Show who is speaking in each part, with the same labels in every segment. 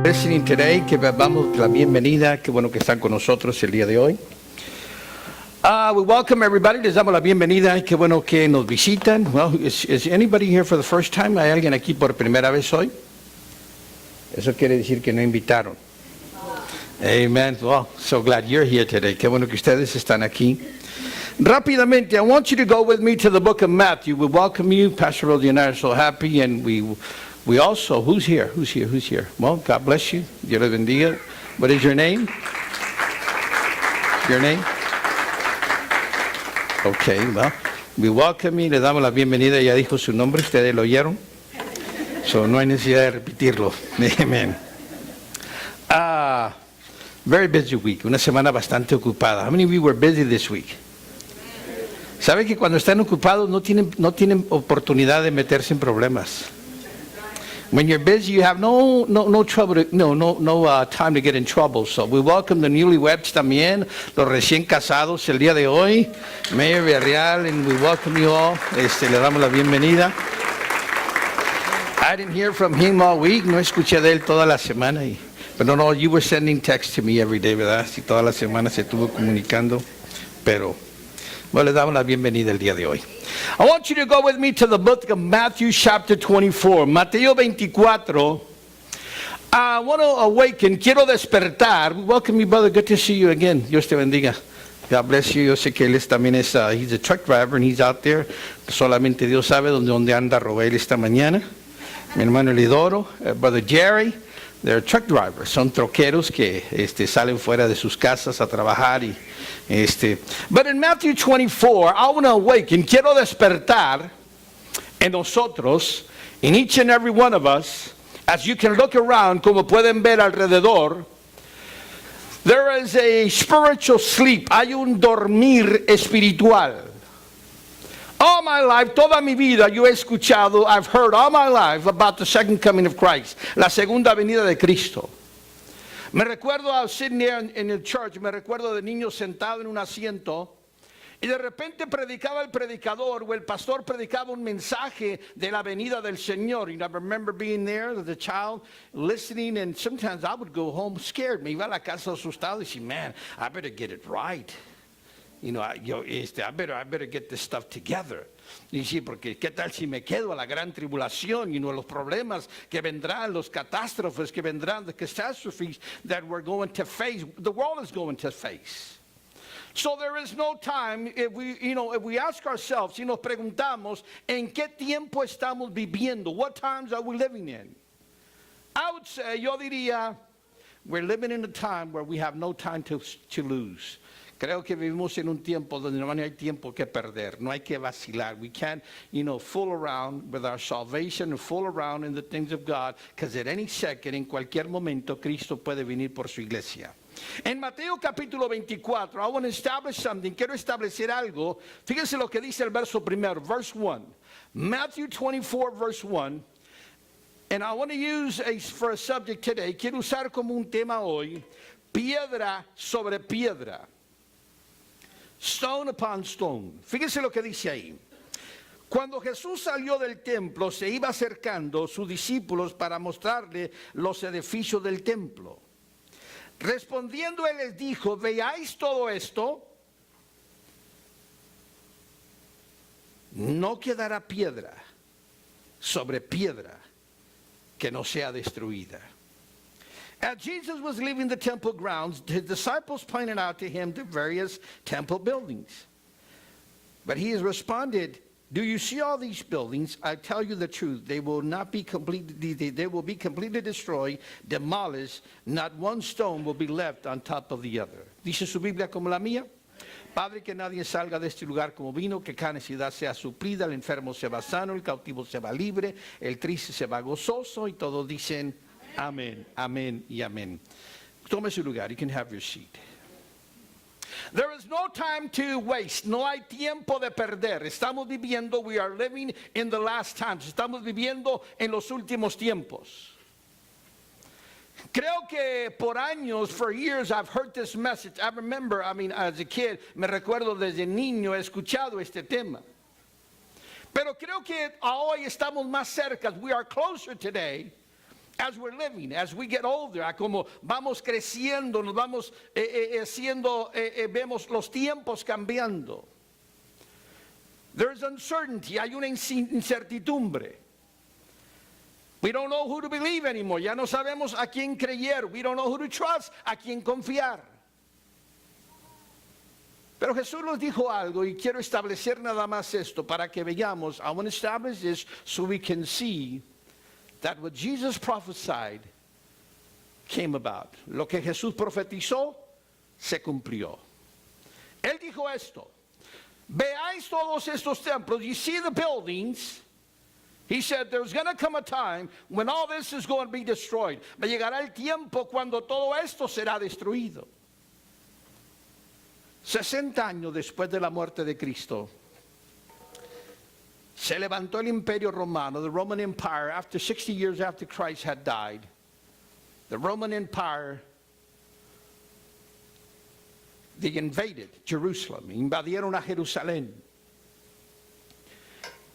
Speaker 1: Listening today, que damos la bienvenida, qué bueno que están con nosotros el día de hoy. We welcome everybody, les damos la bienvenida, qué bueno que nos visitan. Well, is anybody here for the first time? ¿Hay alguien aquí por primera vez hoy? Eso quiere decir que no invitaron. Amen. Well, so glad you're here today. Qué bueno que ustedes están aquí. Rápidamente, I want you to go with me to the book of Matthew. We welcome you. Pastor Rodi and I are so happy, and we also, who's here? Who's here? Well, God bless you. Dios les bendiga. What is your name? Your name? Okay, well, we welcome you. Le damos la bienvenida. Ya dijo su nombre. ¿Ustedes lo oyeron? So, no hay necesidad de repetirlo. Amen. Very busy week. Una semana bastante ocupada. How many of you were busy this week? ¿Sabe que cuando están ocupados no tienen oportunidad de meterse en problemas? When you're busy, you have no trouble, time to get in trouble. So we welcome the newlyweds también, los recién casados el día de hoy, Mayor Villarreal, and we welcome you all. Le damos la bienvenida. I didn't hear from him all week, no escuché de él toda la semana. Pero no, you were sending texts to me every day, ¿verdad? Sí, toda la semana se estuvo comunicando, pero bueno, le damos la bienvenida el día de hoy. I want you to go with me to the book of Matthew chapter 24. Mateo 24. I want to awaken. Quiero despertar. Welcome you, brother. Good to see you again. Dios te bendiga. God bless you. Yo sé que él también es, he's a truck driver and he's out there. Solamente Dios sabe dónde anda Robel esta mañana. Mi hermano Elidoro, brother Jerry. They're truck drivers. Son troqueros que salen fuera de sus casas a trabajar y But in Matthew 24, I want to awaken, quiero despertar en nosotros, in each and every one of us, as you can look around, como pueden ver alrededor, there is a spiritual sleep, hay un dormir espiritual. All my life, toda mi vida, yo he escuchado, I've heard all my life about the second coming of Christ, la segunda venida de Cristo. Me recuerdo a sitting there in the church, me recuerdo de niño sentado en un asiento y de repente predicaba el predicador o el pastor predicaba un mensaje de la venida del Señor. And I remember being there as a child, listening, and sometimes I would go home scared. Me iba a la casa asustado y decía, man, I better get it right. I better get this stuff together. Y sí, porque qué tal si me quedo a la gran tribulación, los problemas que vendrán, los catástrofes que vendrán, the catastrophes that we're going to face, the world is going to face. So there is no time, if we ask ourselves, nos preguntamos, ¿en qué tiempo estamos viviendo? What times are we living in? I would say, yo diría, we're living in a time where we have no time to lose. Creo que vivimos en un tiempo donde no hay tiempo que perder, no hay que vacilar. We can't, fool around with our salvation and fool around in the things of God, because at any second, en cualquier momento, Cristo puede venir por su iglesia. En Mateo capítulo 24, I want to establish something, quiero establecer algo. Fíjense lo que dice el verso primero, verse 1. Matthew 24, verse 1. And I want to use for a subject today, quiero usar como un tema hoy, piedra sobre piedra. Stone upon stone. Fíjense lo que dice ahí. Cuando Jesús salió del templo, se iba acercando sus discípulos para mostrarle los edificios del templo. Respondiendo él les dijo, ¿veáis todo esto? No quedará piedra sobre piedra que no sea destruida. As Jesus was leaving the temple grounds, his disciples pointed out to him the various temple buildings. But he has responded, do you see all these buildings? I tell you the truth, they will be completely destroyed, demolished, not one stone will be left on top of the other. Dice su Biblia como la mía. Padre, que nadie salga de este lugar como vino, que cada necesidad sea suplida, el enfermo se va sano, el cautivo se va libre, el triste se va gozoso, y todos dicen amén, amén y amén. Tome su lugar. You can have your seat. There is no time to waste. No hay tiempo de perder. Estamos viviendo, we are living in the last times. Estamos viviendo en los últimos tiempos. Creo que por años, for years, I've heard this message. I remember, as a kid, me recuerdo desde niño he escuchado este tema. Pero creo que hoy estamos más cerca. We are closer today As we're living, as we get older, como vamos creciendo, nos vamos vemos los tiempos cambiando. There's uncertainty, hay una incertidumbre. We don't know who to believe anymore. Ya no sabemos a quién creer. We don't know who to trust, a quién confiar. Pero Jesús nos dijo algo y quiero establecer nada más esto para que veamos. I want to establish this so we can see that what Jesus prophesied came about. Lo que Jesús profetizó se cumplió. Él dijo esto: veáis todos estos templos, you see the buildings. He said there's going to come a time when all this is going to be destroyed. Llegará el tiempo cuando todo esto será destruido. 60 años después de la muerte de Cristo, se levantó el imperio romano, the Roman Empire, after 60 years after Christ had died. The Roman Empire, they invaded Jerusalem, invadieron a Jerusalén.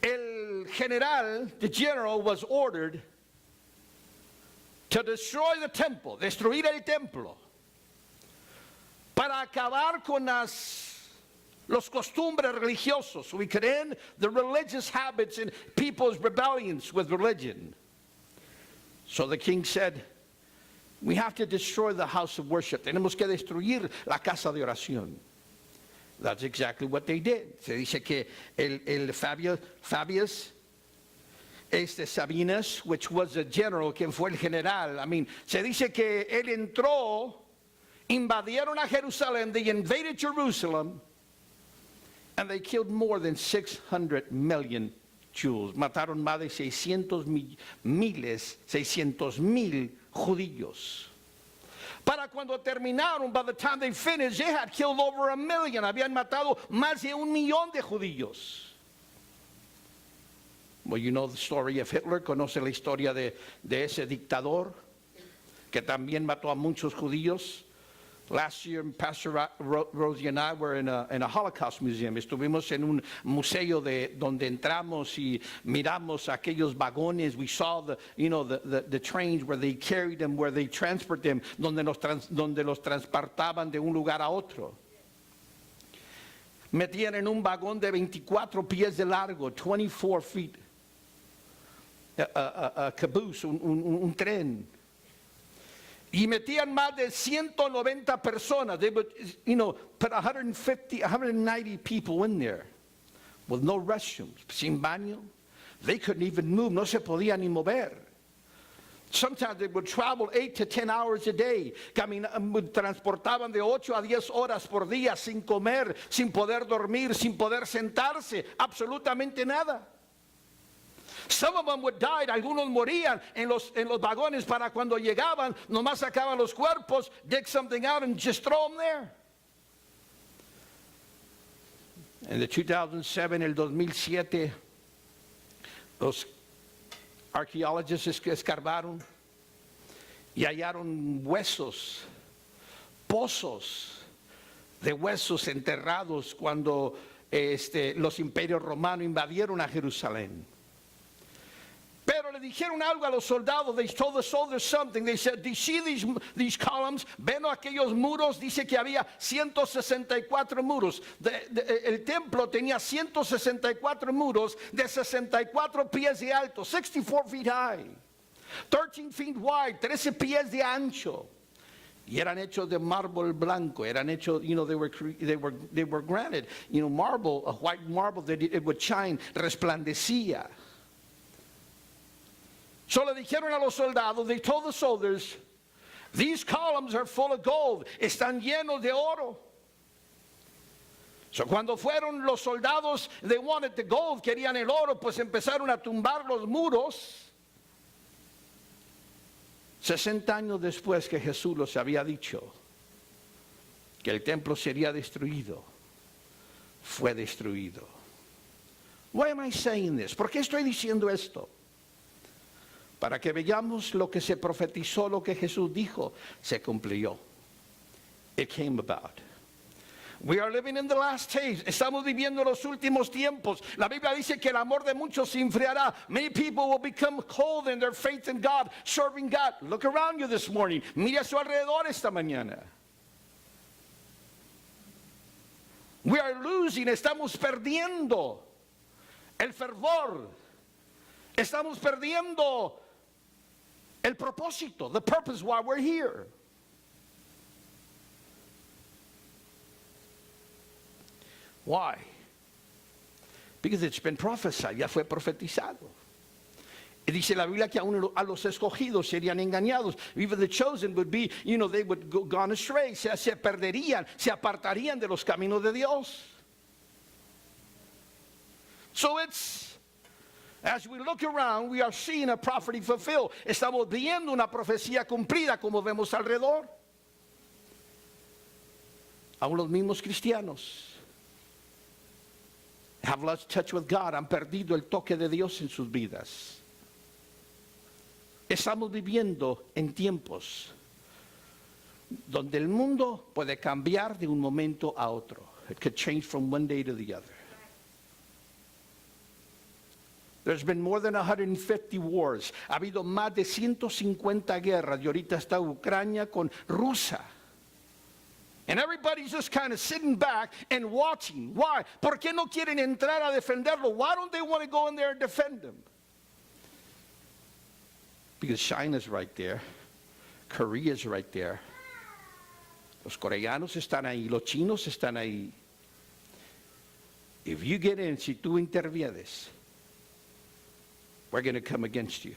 Speaker 1: El general, the general, was ordered to destroy the temple, destruir el templo, para acabar con los costumbres religiosos. We could end the religious habits and people's rebellions with religion. So the king said, we have to destroy the house of worship. Tenemos que destruir la casa de oración. That's exactly what they did. Se dice que el Fabius, Sabinus, which was the general, quien fue el general, se dice que él entró, invadieron a Jerusalén, they invaded Jerusalem, and they killed more than 600 million Jews. Mataron más de 600 mil judíos. Para cuando terminaron, by the time they finished, they had killed over 1 million. Habían matado más de 1 millón de judíos. Well, you know the story of Hitler. Conoce la historia de ese dictador que también mató a muchos judíos. Last year, Pastor Rosie and I were in a Holocaust museum. Estuvimos en un museo donde entramos y miramos aquellos vagones. We saw the trains where they carried them, where they transport them, donde los transportaban de un lugar a otro. Metían en un vagón de 24 pies de largo, 24 feet, a caboose, un tren. Y metían más de 190 personas. They would, put 190 people in there with no restrooms, sin baño. They couldn't even move, no se podían ni mover. Sometimes they would travel 8 to 10 hours a day. Transportaban de 8 a 10 horas por día sin comer, sin poder dormir, sin poder sentarse, absolutamente nada. Some of them would die, algunos morían en los vagones para cuando llegaban, nomás sacaban los cuerpos, dig something out and just throw them there. En el 2007, el 2007, los arqueólogos escarbaron y hallaron huesos, pozos de huesos enterrados cuando los imperios romanos invadieron a Jerusalén. Pero le dijeron algo a los soldados. They told the soldiers something. They said, do you see these columns? ¿Ven aquellos muros? Dice que había 164 muros. El templo tenía 164 muros de 64 pies de alto, 64 feet high, 13 feet wide, 13 pies de ancho. Y eran hechos de mármol blanco. Eran hechos, they were granted, marble, a white marble that it would shine, resplandecía. So le dijeron a los soldados, they told the soldiers, these columns are full of gold, están llenos de oro. So cuando fueron los soldados, they wanted the gold, querían el oro, pues empezaron a tumbar los muros. 60 años después que Jesús los había dicho que el templo sería destruido, fue destruido. Why am I saying this? ¿Por qué estoy diciendo esto? Para que veamos lo que se profetizó, lo que Jesús dijo, se cumplió. It came about. We are living in the last days. Estamos viviendo los últimos tiempos. La Biblia dice que el amor de muchos se enfriará. Many people will become cold in their faith in God, serving God. Look around you this morning. Mira a su alrededor esta mañana. We are losing. Estamos perdiendo el fervor. Estamos perdiendo el propósito, the purpose why we're here. Why? Because it's been prophesied, ya fue profetizado. Y dice la Biblia que aún a los escogidos serían engañados. Even the chosen would be, they would go gone astray. Se perderían, se apartarían de los caminos de Dios. So as we look around, we are seeing a prophecy fulfilled. Estamos viendo una profecía cumplida como vemos alrededor. Aún los mismos cristianos have lost touch with God, han perdido el toque de Dios en sus vidas. Estamos viviendo en tiempos donde el mundo puede cambiar de un momento a otro. It could change from one day to the other. There's been more than 150 wars. Ha habido más de 150 guerras y ahorita está Ucrania con Rusia. And everybody's just kind of sitting back and watching. Why? ¿Por qué no quieren entrar a defenderlo? Why don't they want to go in there and defend them? Because China's right there. Korea's right there. Los coreanos están ahí. Los chinos están ahí. If you get in, si tú intervienes, we're going to come against you.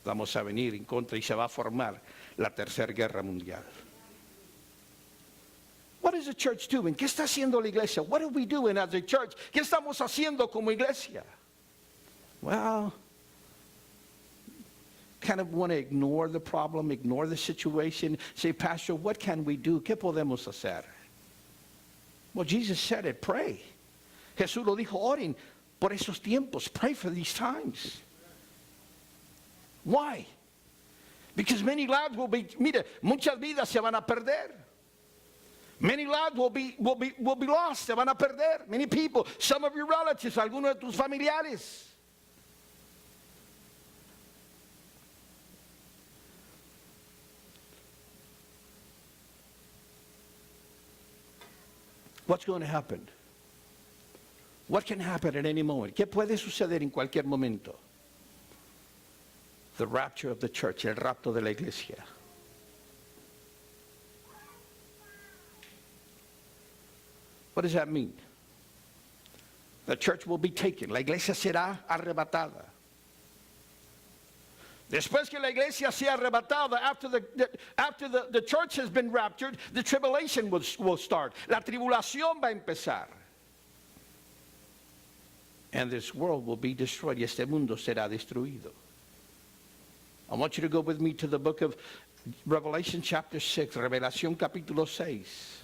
Speaker 1: Vamos a venir en contra y se va a formar la tercera guerra mundial. What is the church doing? ¿Qué está haciendo la iglesia? What are we doing as a church? ¿Qué estamos haciendo como iglesia? Well, kind of want to ignore the problem, ignore the situation. Say, Pastor, what can we do? ¿Qué podemos hacer? Well, Jesus said it, pray. Jesús lo dijo, oren por esos tiempos. Pray for these times. Why? Because many lives will be, mire, muchas vidas se van a perder. Many lives will be lost, se van a perder. Many people, some of your relatives, algunos de tus familiares. What's going to happen? What can happen at any moment? ¿Qué puede suceder en cualquier momento? The rapture of the church, el rapto de la iglesia. What does that mean? The church will be taken. La iglesia será arrebatada. Después que la iglesia sea arrebatada, after the church has been raptured, the tribulation will start. La tribulación va a empezar. And this world will be destroyed. Y este mundo será destruido. I want you to go with me to the book of Revelation chapter 6. Revelación capítulo 6.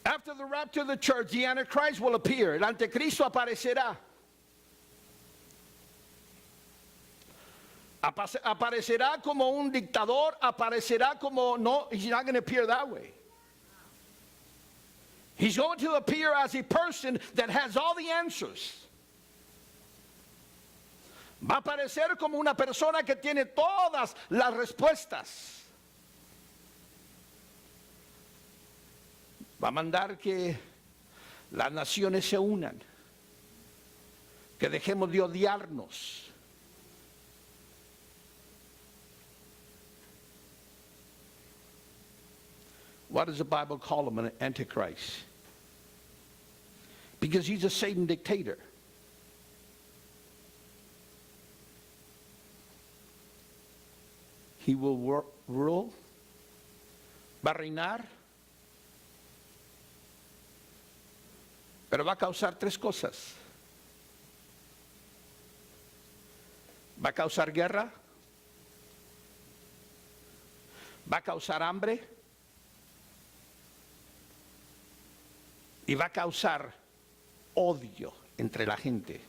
Speaker 1: After the rapture of the church, the Antichrist will appear. El anticristo aparecerá. Aparecerá como un dictador, aparecerá como, no, he's not going to appear that way. He's going to appear as a person that has all the answers. Va a aparecer como una persona que tiene todas las respuestas. Va a mandar que las naciones se unan, que dejemos de odiarnos. What does the Bible call him? An antichrist. Because he's a Satan dictator. He will rule, va a reinar, pero va a causar tres cosas. Va a causar guerra, va a causar hambre y va a causar odio entre la gente.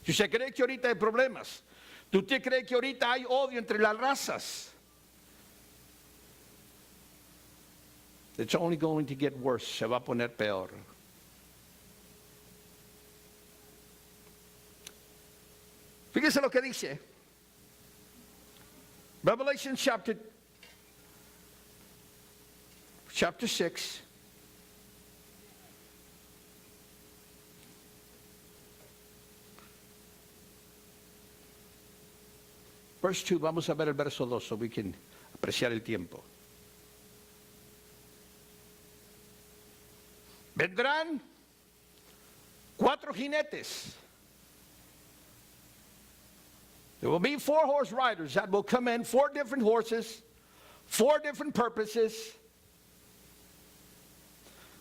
Speaker 1: Si usted cree que ahorita hay problemas, ¿Tú te crees que ahorita hay odio entre las razas? It's only going to get worse. Se va a poner peor. Fíjese lo que dice. Revelation chapter 6. Verse 2, vamos a ver el verso 2 so we can apreciar el tiempo. Vendrán 4 jinetes. There will be 4 horse riders that will come in, 4 different horses, 4 different purposes.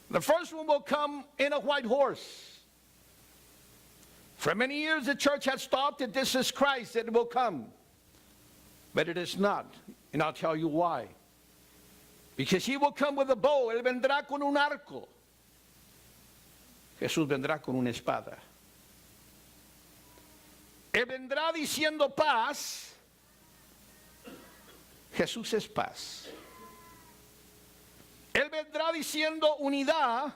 Speaker 1: The first one will come in a white horse. For many years the church has thought that this is Christ that will come. But it is not. And I'll tell you why. Because he will come with a bow. Él vendrá con un arco. Jesús vendrá con una espada. Él vendrá diciendo paz. Jesús es paz. Él vendrá diciendo unidad.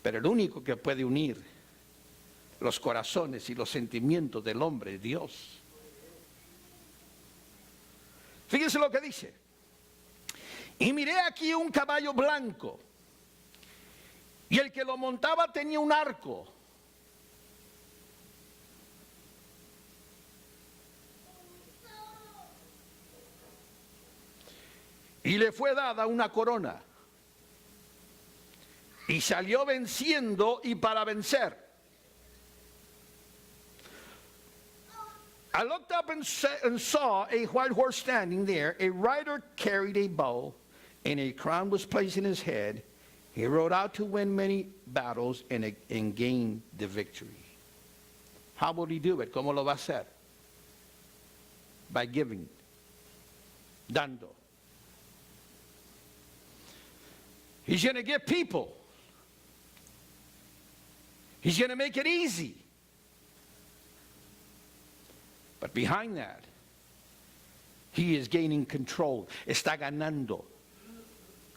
Speaker 1: Pero el único que puede unir los corazones y los sentimientos del hombre es Dios. Fíjense lo que dice. Y miré aquí un caballo blanco. Y el que lo montaba tenía un arco. Y le fue dada una corona. Y salió venciendo y para vencer. I looked up and saw a white horse standing there. A rider carried a bow, and a crown was placed in his head. He rode out to win many battles and gain the victory. How will he do it? ¿Cómo lo va a hacer? By giving. Dando. He's going to give people. He's going to make it easy. But behind that, he is gaining control. Está ganando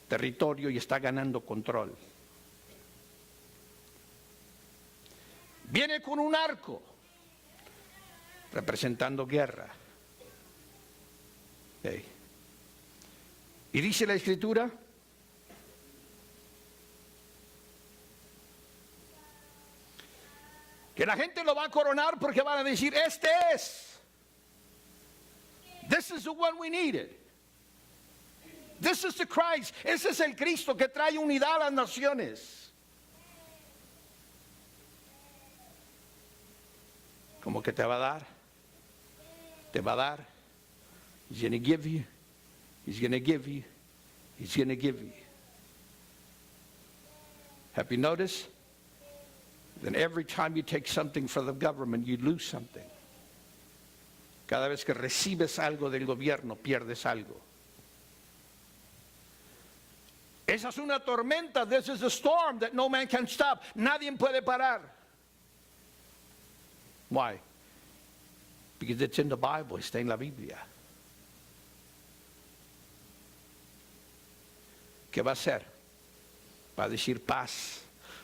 Speaker 1: territorio y está ganando control. Viene con un arco, representando guerra. Okay. Y dice la Escritura, que la gente lo va a coronar porque van a decir, este es. This is the one we needed. This is the Christ. Ese es el Cristo que trae unidad a las naciones. ¿Cómo que te va a dar? Te va a dar. He's going to give you. He's going to give you. He's going to give you. Have you noticed? Then every time you take something from the government, you lose something. Cada vez que recibes algo del gobierno, pierdes algo. Esa es una tormenta. This is a storm that no man can stop. Nadie puede parar. Why? Because it's in the Bible. Está en la Biblia. ¿Qué va a hacer? Va a decir paz.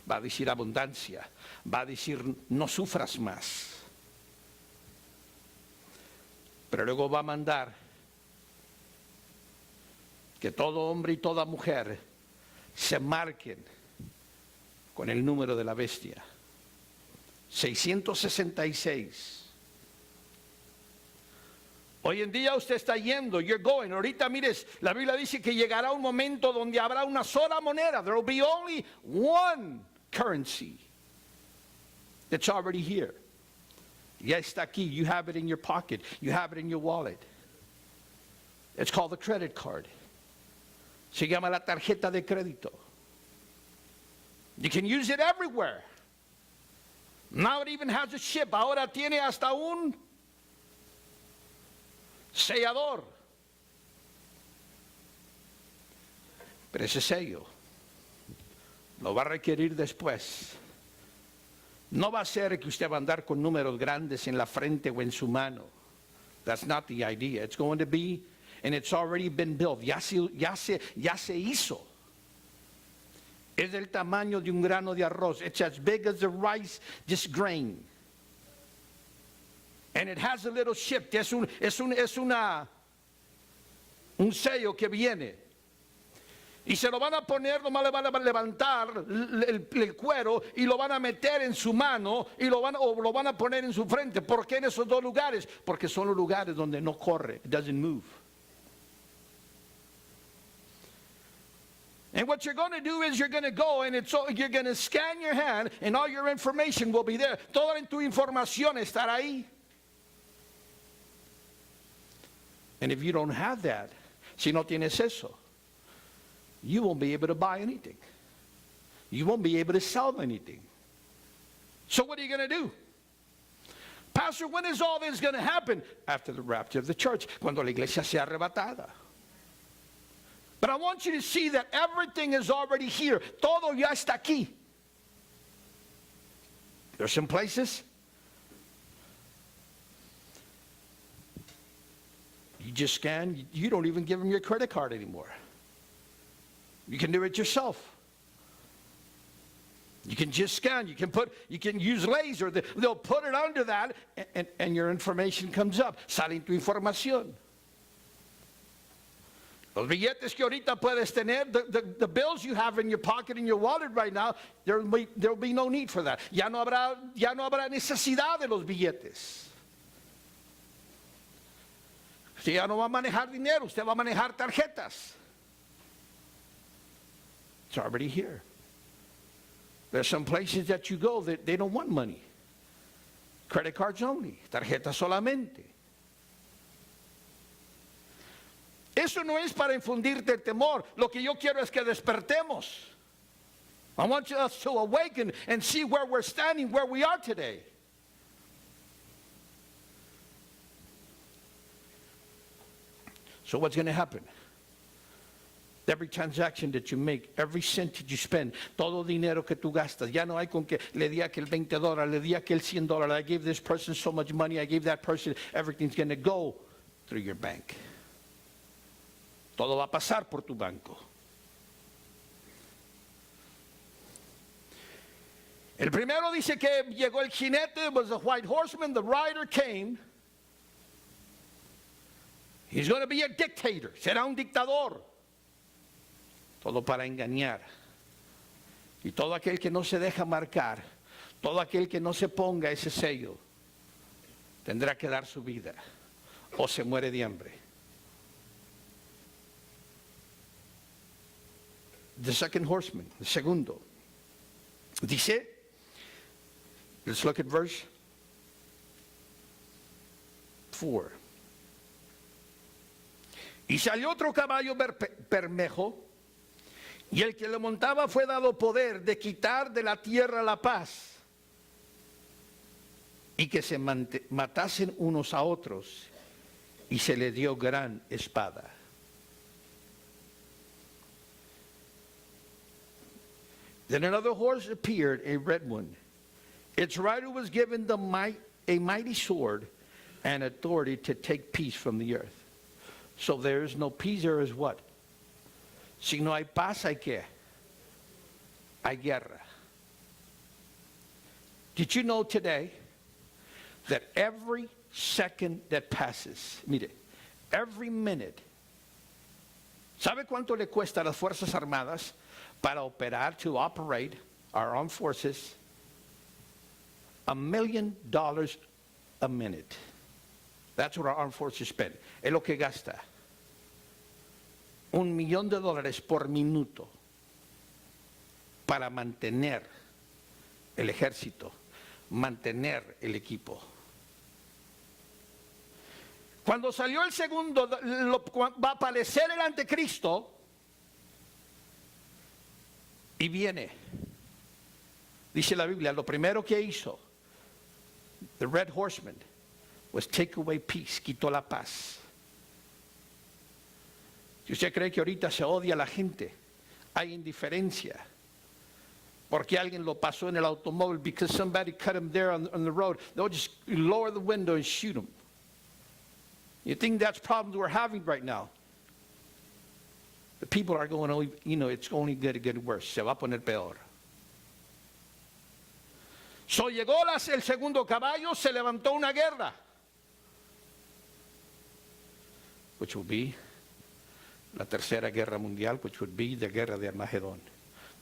Speaker 1: Va a decir abundancia. Va a decir no sufras más. Pero luego va a mandar que todo hombre y toda mujer se marquen con el número de la bestia. 666. Hoy en día usted está yendo, you're going. Ahorita mires, la Biblia dice que llegará un momento donde habrá una sola moneda. There will be only one currency. It's already here. Ya está aquí. You have it in your pocket. You have it in your wallet. It's called the credit card. Se llama la tarjeta de crédito. You can use it everywhere. Now it even has a chip. Ahora tiene hasta un sellador. Pero ese sello lo va a requerir después No va a ser que usted va a andar con números grandes en la frente o en su mano. That's not the idea. It's going to be, and it's already been built. Ya se hizo. Es del tamaño de un grano de arroz. It's as big as the rice, just grain. And it has a little ship. Es un sello que viene. Y se lo van a poner, nomás le van a levantar el cuero y lo van a meter en su mano y lo van a poner en su frente. ¿Por qué en esos dos lugares? Porque son los lugares donde no corre. It doesn't move. And what you're going to do is you're going to go and you're going to scan your hand and all your information will be there. Toda tu información estará ahí. And if you don't have that, si no tienes eso, you won't be able to buy anything. You won't be able to sell anything. So what are you going to do? Pastor, when is all this going to happen? After the rapture of the church, cuando la iglesia sea arrebatada. But I want you to see that everything is already here. Todo ya está aquí. There's some places you just scan, you don't even give them your credit card anymore. You can do it yourself. You can just scan. You can use laser. They'll put it under that, and your information comes up. Sale tu información. Los billetes que ahorita puedes tener, the bills you have in your pocket, in your wallet right now, there will be no need for that. Ya no habrá necesidad de los billetes. Usted ya no va a manejar dinero, usted va a manejar tarjetas. It's already here. There's some places that you go that they don't want money. Credit cards only, tarjetas solamente. Eso no es para infundirte el temor. Lo que yo quiero es que despertemos. I want us to awaken and see where we're standing, where we are today. So what's going to happen? Every transaction that you make, every cent that you spend, todo dinero que tú gastas, ya no hay con que le di aquel $20, le di aquel $100, I gave this person so much money, I gave that person, everything's going to go through your bank. Todo va a pasar por tu banco. El primero dice que llegó el jinete, was a white horseman, the rider came. He's going to be a dictator, será un dictador. Todo para engañar. Y todo aquel que no se deja marcar, todo aquel que no se ponga ese sello, tendrá que dar su vida o se muere de hambre. The second horseman, el segundo, dice, let's look at verse 4. Y salió otro caballo bermejo, y el que lo montaba fue dado poder de quitar de la tierra la paz, y que se matasen unos a otros, y se le dio gran espada. Then another horse appeared, a red one. Its rider was given a mighty sword and authority to take peace from the earth. So there is no peace, there is what? Si no hay paz, ¿hay qué? Hay guerra. Did you know today that every second that passes, mire, every minute, ¿sabe cuánto le cuesta a las Fuerzas Armadas para operar, to operate our armed forces? $1 million a minute. That's what our armed forces spend. Es lo que gasta. $1 millón por minuto para mantener el ejército, mantener el equipo. Cuando salió el segundo, va a aparecer el anticristo y viene. Dice la Biblia, lo primero que hizo, the red horseman, was take away peace, quitó la paz. Si usted cree que ahorita se odia a la gente, hay indiferencia, porque alguien lo pasó en el automóvil, because somebody cut him there on the road, they'll just lower the window and shoot him. You think that's problems we're having right now? The people are going, it's only going to get worse. Se va a poner peor. So llegó el segundo caballo, se levantó una guerra, which will be la tercera guerra mundial, which would be the guerra de Armagedón,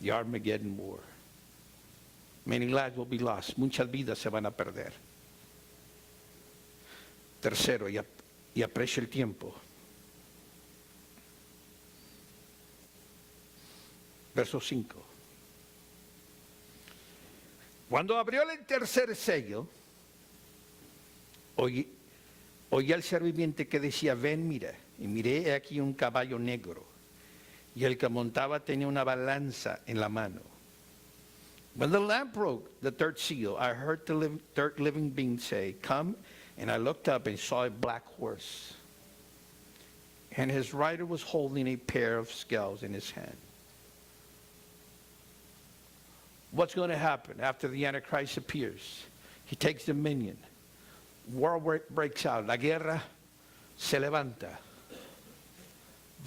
Speaker 1: the Armageddon War. Many lives will be lost. Muchas vidas se van a perder. Tercero, y aprecia el tiempo. Verso 5. Cuando abrió el tercer sello, oí al ser viviente que decía, ven, mira, y miré aquí un caballo negro, y el que montaba tenía una balanza en la mano. When the Lamb broke the third seal, I heard the third living being say, come, and I looked up and saw a black horse, and his rider was holding a pair of scales in his hand. What's going to happen after the Antichrist appears? He takes dominion. War breaks out. La guerra se levanta.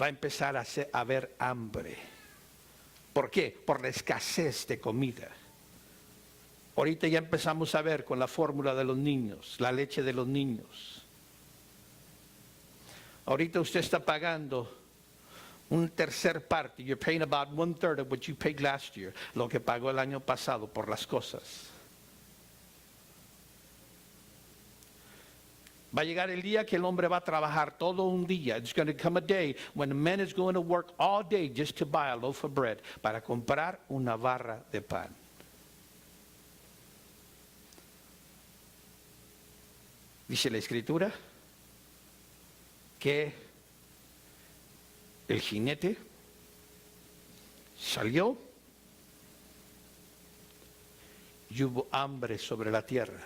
Speaker 1: Va a empezar a haber hambre. ¿Por qué? Por la escasez de comida. Ahorita ya empezamos a ver con la fórmula de los niños, la leche de los niños. Ahorita usted está pagando un tercer parte. You're paying about 1/3 of what you paid last year, lo que pagó el año pasado por las cosas. Va a llegar el día que el hombre va a trabajar todo un día. It's going to come a day when a man is going to work all day just to buy a loaf of bread, para comprar una barra de pan. Dice la Escritura que el jinete salió y hubo hambre sobre la tierra.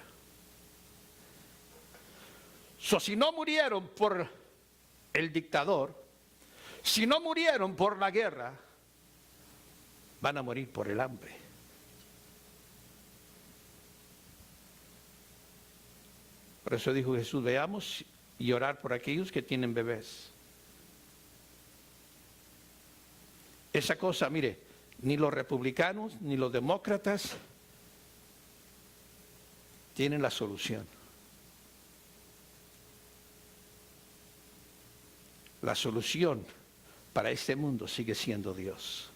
Speaker 1: Si no murieron por el dictador, si no murieron por la guerra, van a morir por el hambre. Por eso dijo Jesús, veamos y orar por aquellos que tienen bebés. Esa cosa, mire, ni los republicanos ni los demócratas tienen la solución. La solución para este mundo sigue siendo Dios.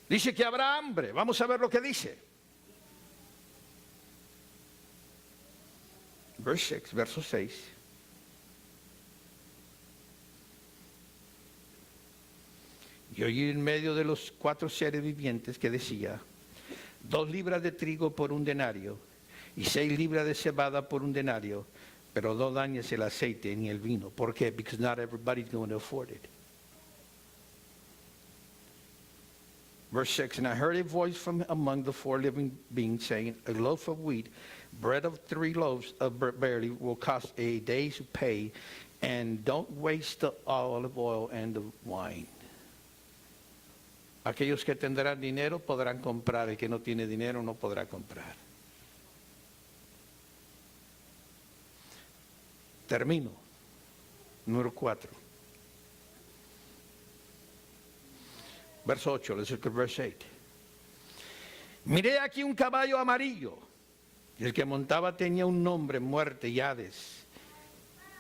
Speaker 1: Dice que habrá hambre. Vamos a ver lo que dice. Verso 6. Y oí en medio de los 4 seres vivientes que decía, 2 libras de trigo por 1 denario, y 6 libras de cebada por 1 denario, pero no dañes el aceite ni el vino. ¿Por qué? Because not everybody's going to afford it. Verse 6, and I heard a voice from among the 4 living beings saying, a loaf of wheat, bread of 3 loaves of barley will cost a day's pay, and don't waste the olive oil and the wine. Aquellos que tendrán dinero podrán comprar, el que no tiene dinero no podrá comprar. Termino. Número 4. Verso 8, let's look at verse 8. Miré aquí un caballo amarillo, y el que montaba tenía un nombre, muerte y Hades.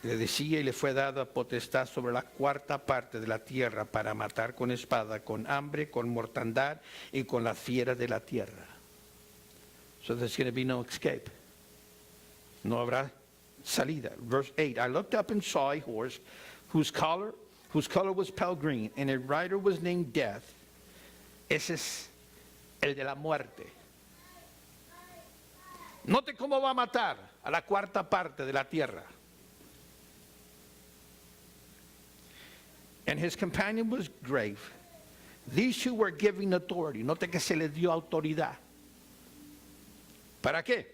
Speaker 1: Le decía y le fue dada potestad sobre la 4ª parte de la tierra para matar con espada, con hambre, con mortandad y con las fieras de la tierra. So there's going to be no escape. No habrá salida. Verse 8, I looked up and saw a horse whose color was pale green, and a rider was named Death. Ese es el de la muerte. Note cómo va a matar a la 4ª parte de la tierra. And his companion was grave. These 2 were giving authority. Note que se les dio autoridad. ¿Para qué?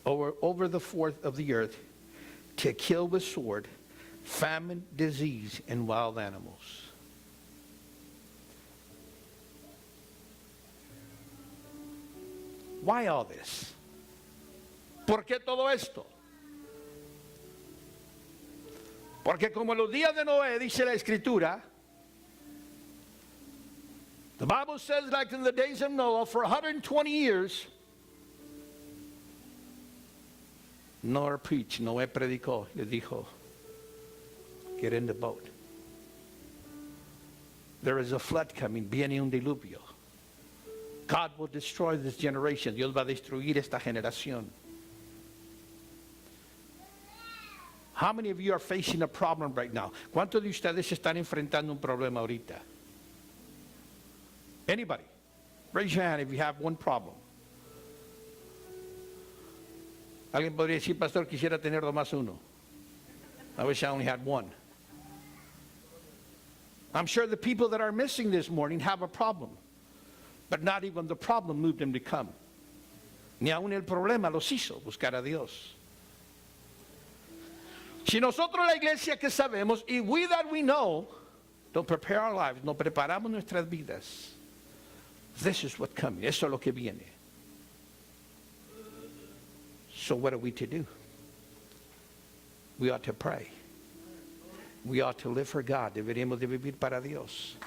Speaker 1: Over the 4th of the earth, to kill with sword, famine, disease, and wild animals. Why all this? ¿Por qué todo esto? Porque como en los días de Noé, dice la Escritura, the Bible says, like in the days of Noah, for 120 years, Noah preached, Noé predicó, le dijo, get in the boat. There is a flood coming, viene un diluvio. God will destroy this generation. Dios va a destruir esta generación. How many of you are facing a problem right now? ¿Cuántos de ustedes están enfrentando un problema ahorita? Anybody? Raise your hand if you have one problem. Alguien podría decir, pastor, quisiera tener más uno. I wish I only had one. I'm sure the people that are missing this morning have a problem. But not even the problem moved them to come. Ni aún el problema los hizo buscar a Dios. Si nosotros la iglesia que sabemos, y we that we know, don't prepare our lives, no preparamos nuestras vidas, this is what comes. Eso es lo que viene. So what are we to do? We ought to pray. We ought to live for God. Deberíamos de vivir para Dios.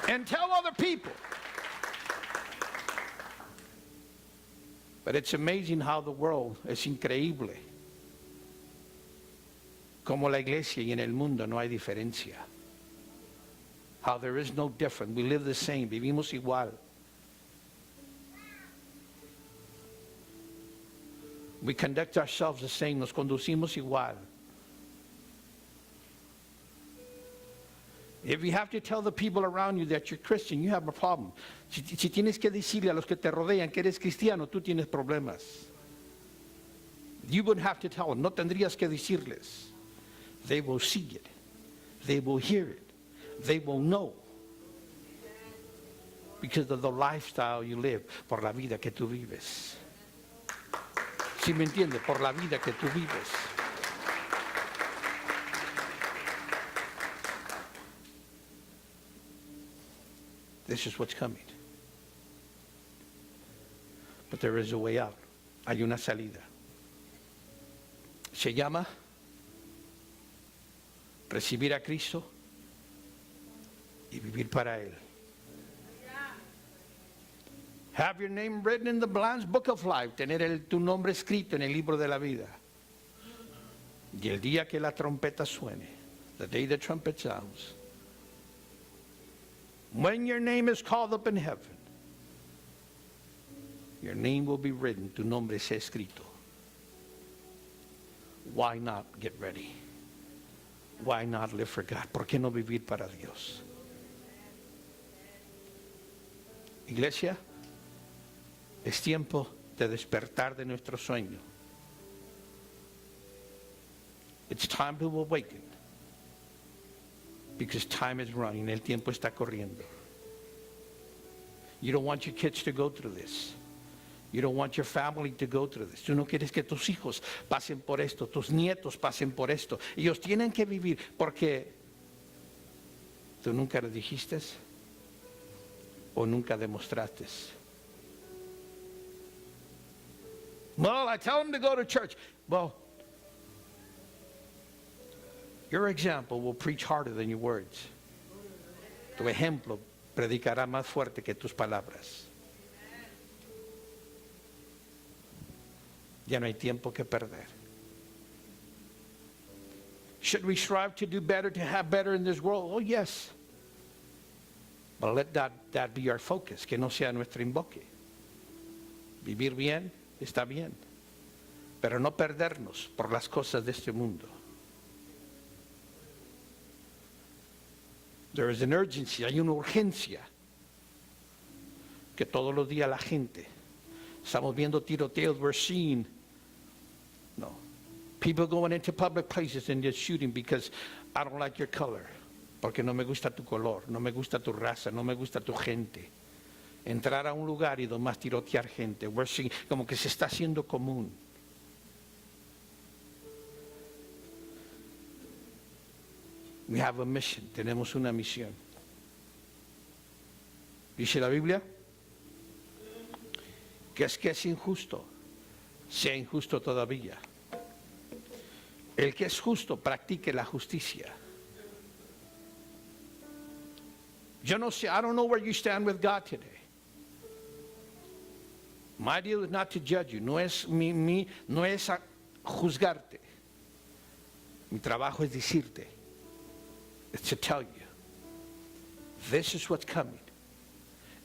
Speaker 1: And tell other people. But it's amazing how the world, es increíble como la iglesia y en el mundo no hay diferencia. How there is no difference. We live the same. Vivimos igual. We conduct ourselves the same. Nos conducimos igual. If you have to tell the people around you that you're Christian, you have a problem. Si tienes que decirle a los que te rodean que eres cristiano, tú tienes problemas. You wouldn't have to tell them. No tendrías que decirles. They will see it. They will hear it. They will know. Because of the lifestyle you live. Por la vida que tú vives. ¿Sí me entiende? Por la vida que tú vives. This is what's coming. But there is a way out. Hay una salida. Se llama recibir a Cristo y vivir para Él. Have your name written in the Lamb's Book of Life. Tener tu nombre escrito en el libro de la vida. Y el día que la trompeta suene, the day the trumpet sounds, when your name is called up in heaven, your name will be written, tu nombre sea escrito. Why not get ready? Why not live for God? ¿Por qué no vivir para Dios? Iglesia, es tiempo de despertar de nuestro sueño. It's time to awaken. Because time is running. El tiempo está corriendo. You don't want your kids to go through this. You don't want your family to go through this. Tú no quieres que tus hijos pasen por esto, tus nietos pasen por esto. Ellos tienen que vivir porque tú nunca lo dijiste o nunca demostraste. Well, I tell them to go to church. Well, your example will preach harder than your words. Tu ejemplo predicará más fuerte que tus palabras. Ya no hay tiempo que perder. Should we strive to do better, to have better in this world? Oh, yes. But let that be our focus, que no sea nuestro enfoque. Vivir bien está bien, pero no perdernos por las cosas de este mundo. There is an urgency, hay una urgencia que todos los días la gente, estamos viendo tiroteos, we're seeing, no, people going into public places and just shooting because I don't like your color, porque no me gusta tu color, no me gusta tu raza, no me gusta tu gente. entrar a un lugar y nomás tirotear gente. Como que se está haciendo común. We have a mission. Tenemos una misión. Dice la Biblia que es injusto, sea injusto todavía. El que es justo practique la justicia. Yo no sé, I don't know where you stand with God today. My deal is not to judge you. No es no es a juzgarte. Mi trabajo es decirte. It's to tell you. This is what's coming.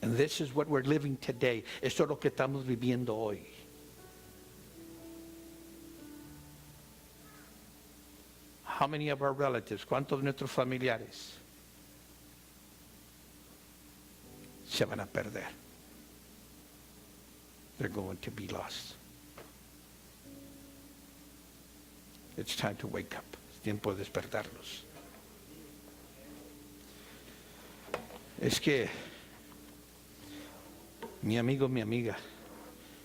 Speaker 1: And this is what we're living today. Esto es lo que estamos viviendo hoy. How many of our relatives, cuántos de nuestros familiares se van a perder? They're going to be lost. It's time to wake up. Es tiempo de despertarlos. Es que, mi amigo, mi amiga,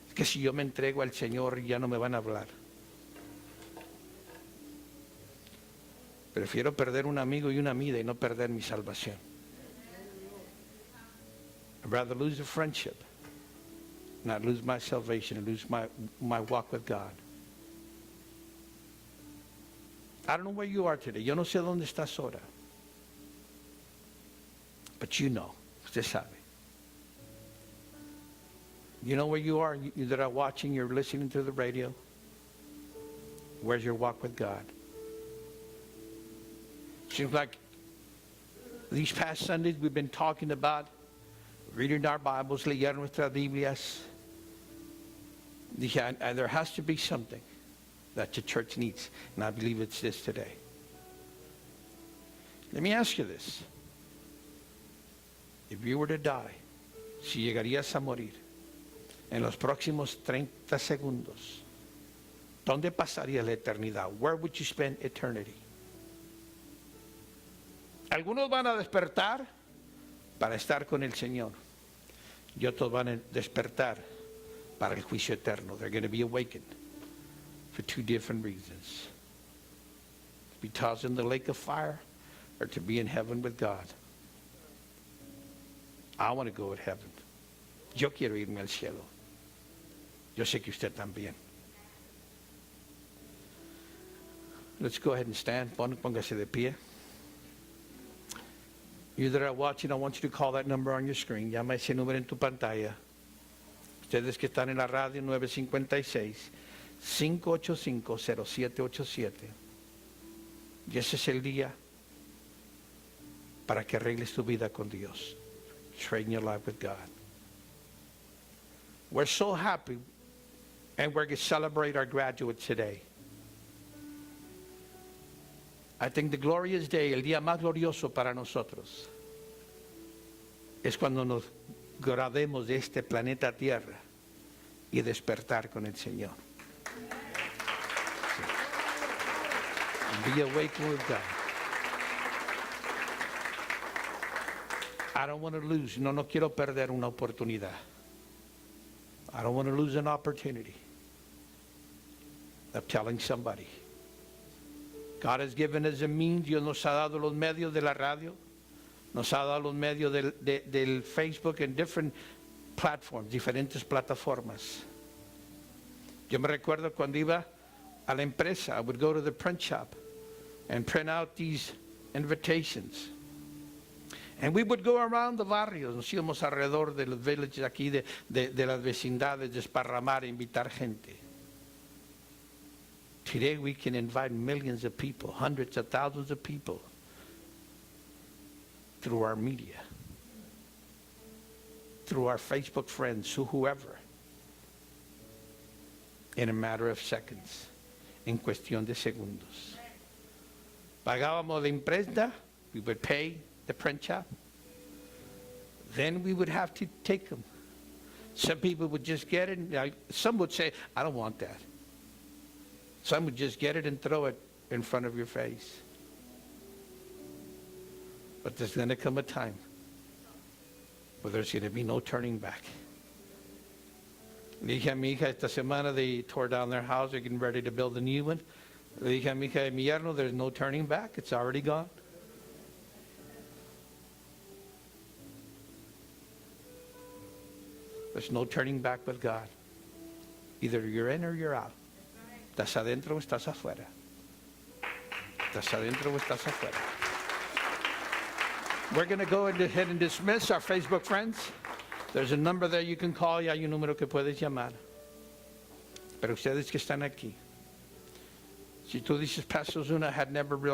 Speaker 1: es que si yo me entrego al Señor ya no me van a hablar. Prefiero perder un amigo y una amiga y no perder mi salvación. I'd rather lose a friendship, not lose my salvation, and lose my walk with God. I don't know where you are today. Yo no sé dónde estás ahora. But you know. Usted sabe. You know where you are, you that are watching, you're listening to the radio. Where's your walk with God? Seems like these past Sundays we've been talking about reading our Bibles, leer nuestras Biblias. And there has to be something that the church needs, and I believe it's this today. Let me ask you this. If you were to die, si llegarías a morir en los próximos 30 segundos, ¿dónde pasaría la eternidad? Where would you spend eternity? Algunos van a despertar para estar con el Señor y otros van a despertar para el juicio eterno. They're going to be awakened for two different reasons. To be tossed in the lake of fire or to be in heaven with God. I want to go to heaven. Yo quiero irme al cielo. Yo sé que usted también. Let's go ahead and stand. Póngase de pie. You that are watching, I want you to call that number on your screen. Llama ese número en tu pantalla. Ustedes que están en la radio, 956-585-0787. Y ese es el día para que arregles tu vida con Dios. Trade your life with God. We're so happy, and we're going to celebrate our graduates today. I think the glorious day, el día más glorioso para nosotros, es cuando nos graduemos de este planeta Tierra y despertar con el Señor. Be awakened with God. I don't want to lose. No quiero perder una oportunidad. I don't want to lose an opportunity of telling somebody. God has given us a means. Dios nos ha dado los medios de la radio. Nos ha dado los medios del Facebook and different platforms, diferentes plataformas. Yo me recuerdo cuando iba a la empresa, I would go to the print shop and print out these invitations. And we would go around the barrios, nos íbamos alrededor de los villages aquí, de las vecindades, desparramar, invitar gente. Today we can invite millions of people, hundreds of thousands of people through our media, through our Facebook friends, whoever, in a matter of seconds, en cuestión de segundos. Pagábamos la imprenta, we would pay the print shop. Then we would have to take them. Some people would just get it. Some would say, I don't want that. Some would just get it and throw it in front of your face. But there's going to come a time or there's going to be no turning back. Le dije a mi hija esta semana, they tore down their house, they're getting ready to build a new one. Le dije a mi hija, mi yerno, there's no turning back, it's already gone. There's no turning back with God. Either you're in or you're out. Estás adentro o estás afuera. Estás adentro o estás afuera. We're going to go ahead and dismiss our Facebook friends. There's a number there you can call y hay un número que puedes llamar. Pero ustedes que están aquí, si tú dices, Pastor Ozuna, had never realized